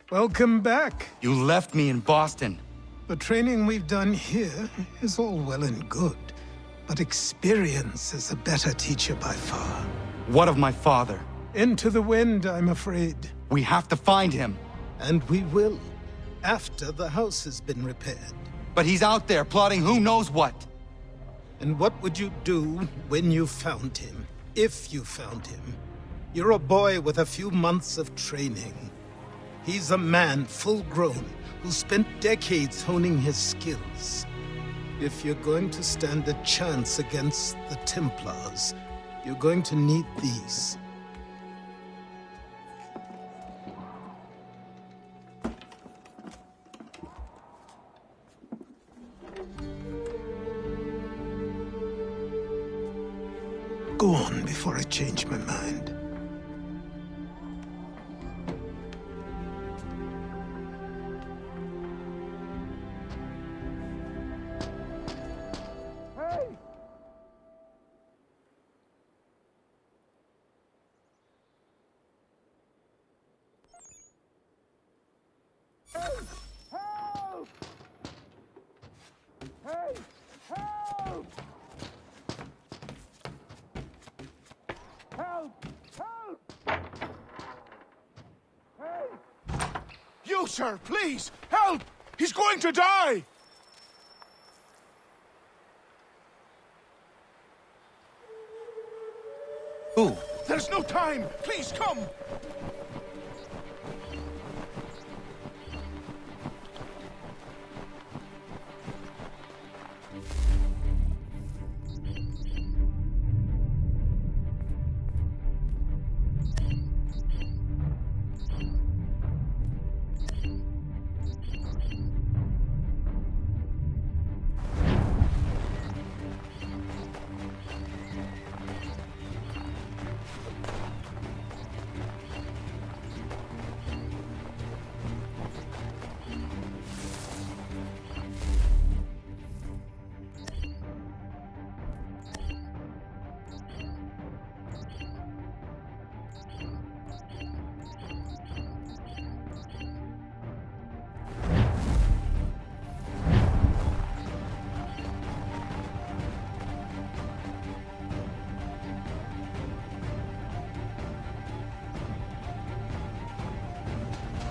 Welcome back. You left me in Boston. The training we've done here is all well and good, but experience is a better teacher by far. What of my father? Into the wind, I'm afraid. We have to find him. And we will, after the house has been repaired. But he's out there plotting who knows what. And what would you do when you found him? If you found him? You're a boy with a few months of training. He's a man full grown who spent decades honing his skills. If you're going to stand a chance against the Templars, you're going to need these. Go on before I change my mind. You, sir, please, help! He's going to die! Who? There's no time! Please, come!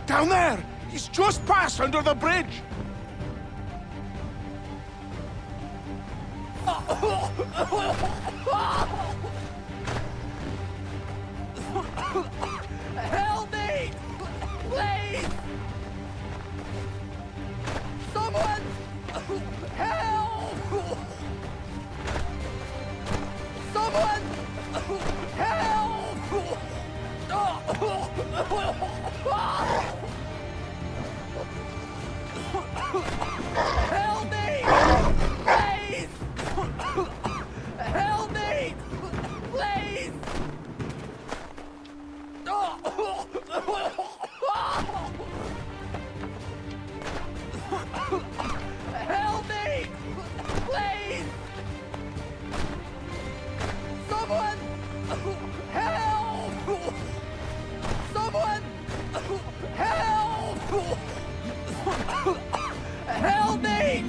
Down there! He's just passed under the bridge! Help me! Please! Someone! Help! Someone! Help! Help me! Please! Help me! Please! Help me! Please! Someone! Help! Someone! Help! Help me!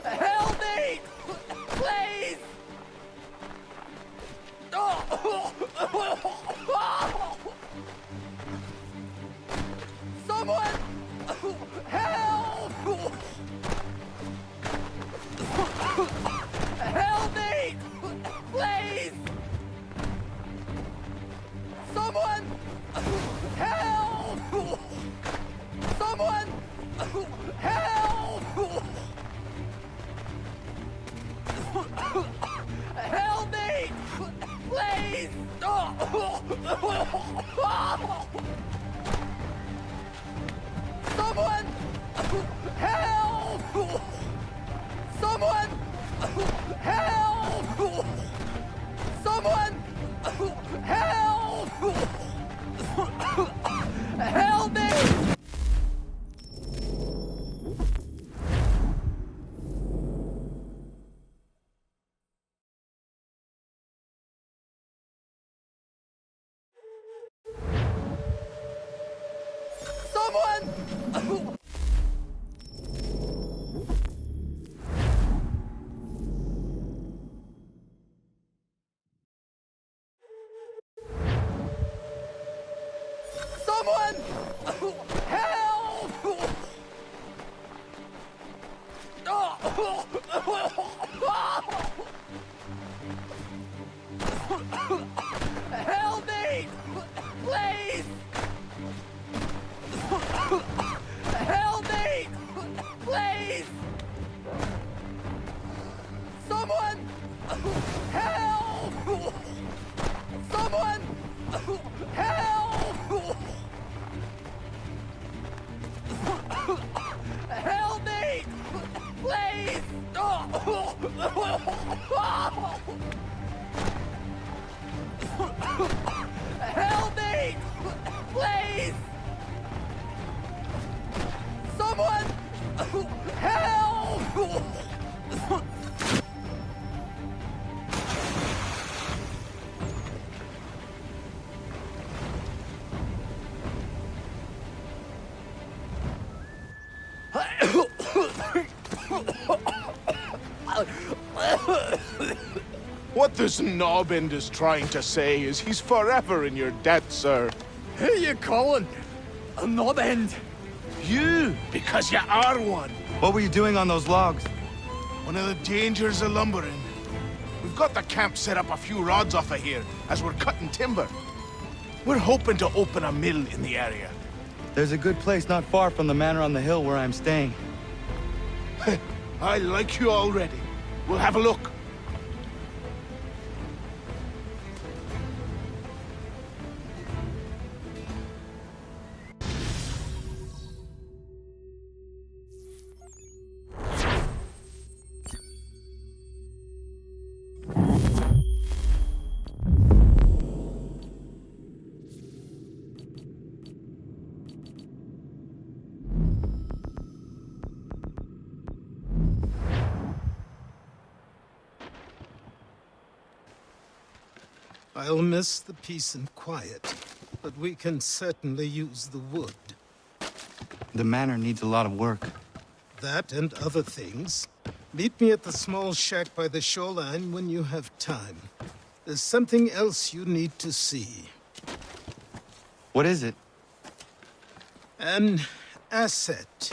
Help me! Please! Someone! Help! Help me! Please! Someone! Help! Someone! Help! Help me! Please! Someone! Help! Someone! Help! Someone! Help! Help me! Someone! Someone! Help! Help me! Please! Help me! Please! Someone! Help! Someone! Help! Help me! Please! Help me! Please! Someone! Help! What this knobbend is trying to say is he's forever in your debt, sir. Who you calling? A knob end? You, because you are one. What were you doing on those logs? One of the dangers of lumbering. We've got the camp set up a few rods off of here as we're cutting timber. We're hoping to open a mill in the area. There's a good place not far from the manor on the hill where I'm staying. I like you already. We'll have a look. I'll miss the peace and quiet, but we can certainly use the wood. The manor needs a lot of work. That and other things. Meet me at the small shack by the shoreline when you have time. There's something else you need to see. What is it? An asset.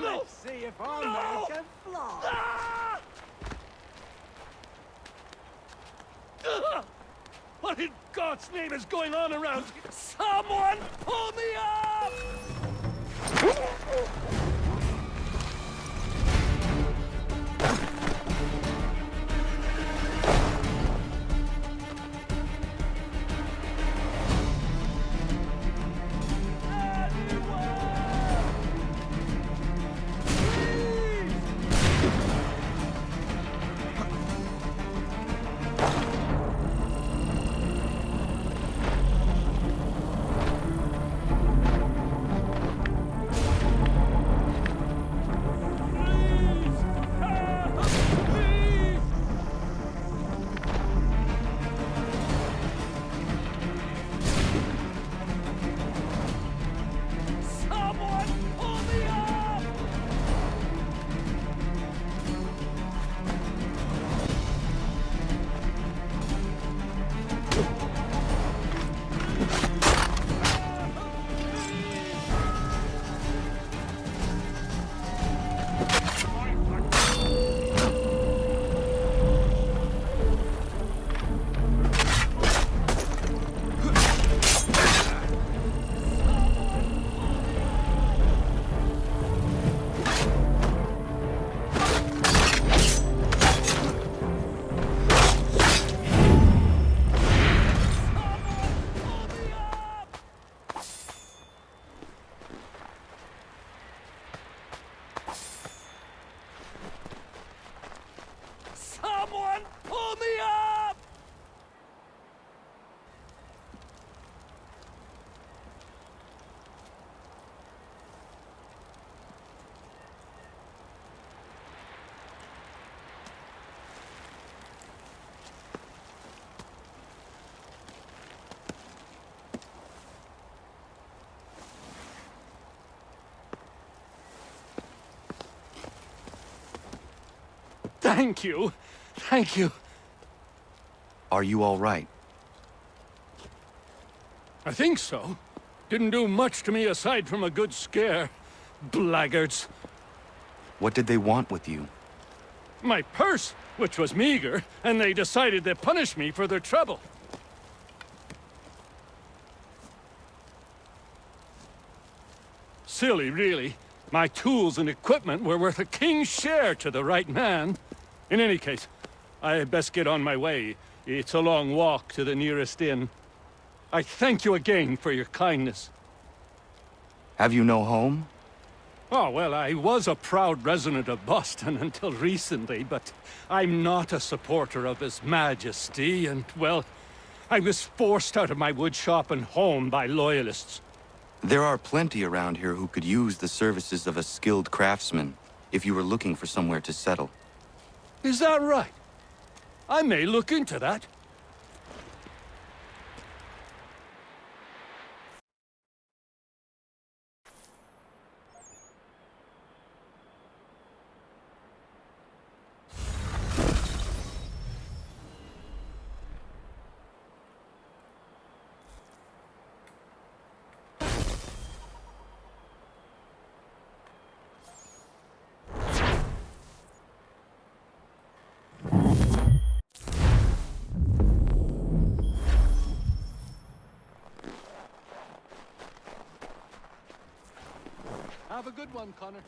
Let's see if our man can fly. Ugh! What in God's name is going on around? Someone pull me up! Someone pull me up! Thank you. Thank you. Are you all right? I think so. Didn't do much to me aside from a good scare. Blackguards. What did they want with you? My purse, which was meager, and they decided to punish me for their trouble. Silly, really. My tools and equipment were worth a king's share to the right man. In any case, I had best get on my way. It's a long walk to the nearest inn. I thank you again for your kindness. Have you no home? Oh, well, I was a proud resident of Boston until recently, but I'm not a supporter of His Majesty, and, well, I was forced out of my woodshop and home by loyalists. There are plenty around here who could use the services of a skilled craftsman if you were looking for somewhere to settle. Is that right? I may look into that. Have a good one, Connor.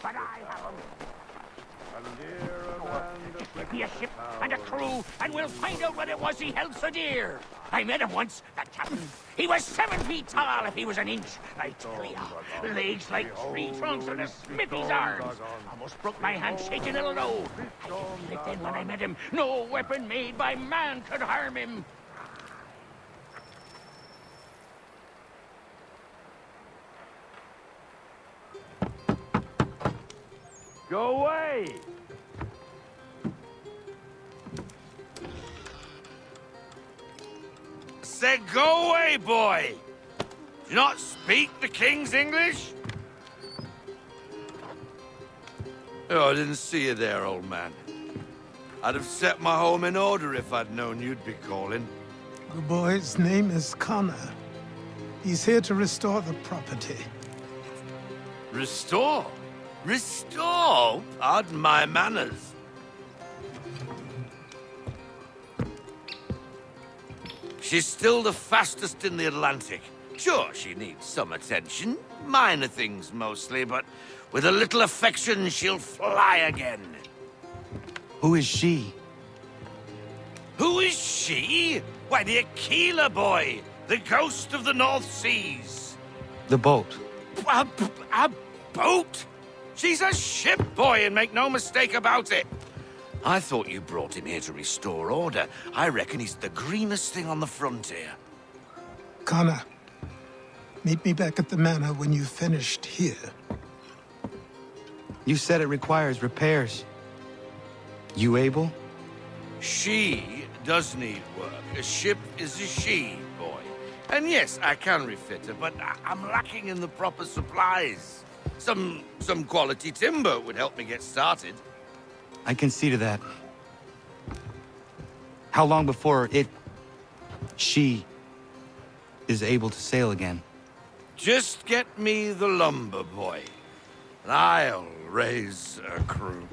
But I have Get me a ship and a crew, and we'll find out what it was he held so dear. I met him once, that captain. He was 7 feet tall if he was an inch. I tell ya, legs like tree trunks and a smithy's arms. Almost broke my hand shaking it'll know. I didn't live then when I met him. No weapon made by man could harm him. Go away! Said go away, boy! Do you not speak the King's English? Oh, I didn't see you there, old man. I'd have set my home in order if I'd known you'd be calling. The boy's name is Connor. He's here to restore the property. Restore? Restore? Pardon my manners. She's still the fastest in the Atlantic. Sure, she needs some attention. Minor things mostly, but with a little affection, she'll fly again. Who is she? Who is she? Why, the Aquila boy, the ghost of the North Seas. The boat. A boat? She's a ship, boy, and make no mistake about it. I thought you brought him here to restore order. I reckon he's the greenest thing on the frontier. Connor, Meet me back at the manor when you've finished here. You said it requires repairs. You able? She does need work. A ship is a she, boy. And yes, I can refit her, but I'm lacking in the proper supplies. Some quality timber would help me get started. I can see to that. How long before she is able to sail again? Just get me the lumber, boy, and I'll raise a crew.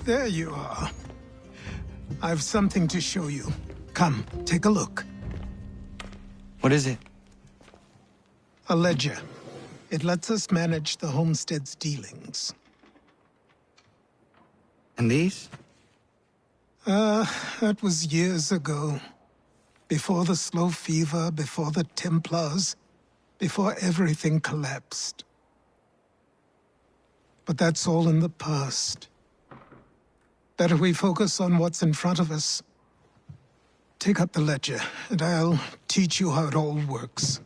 There you are. I've something to show you. Come, take a look. What is it? A ledger. It lets us manage the homestead's dealings. And these? That was years ago. Before the slow fever, before the Templars, before everything collapsed. But that's all in the past. Better we focus on what's in front of us. Take up the ledger, and I'll teach you how it all works.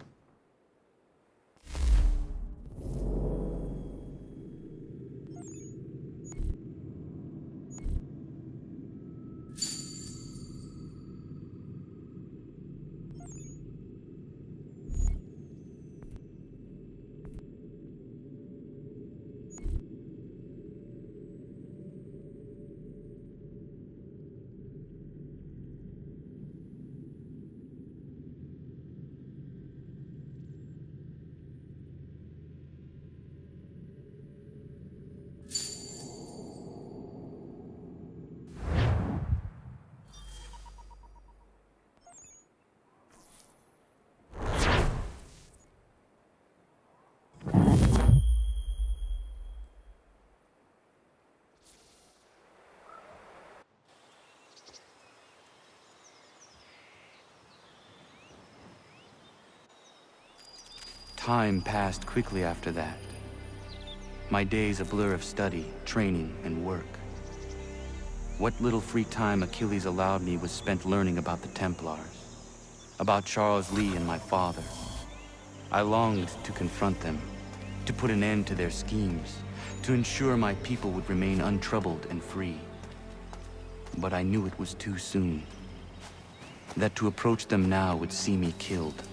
Time passed quickly after that. My days a blur of study, training, and work. What little free time Achilles allowed me was spent learning about the Templars, about Charles Lee and my father. I longed to confront them, to put an end to their schemes, to ensure my people would remain untroubled and free. But I knew it was too soon, that to approach them now would see me killed.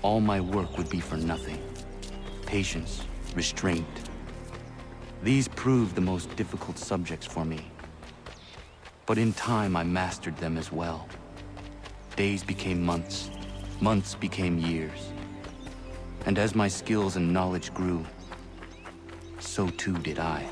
All my work would be for nothing. Patience, restraint. These proved the most difficult subjects for me. But in time, I mastered them as well. Days became months, months became years. And as my skills and knowledge grew, so too did I.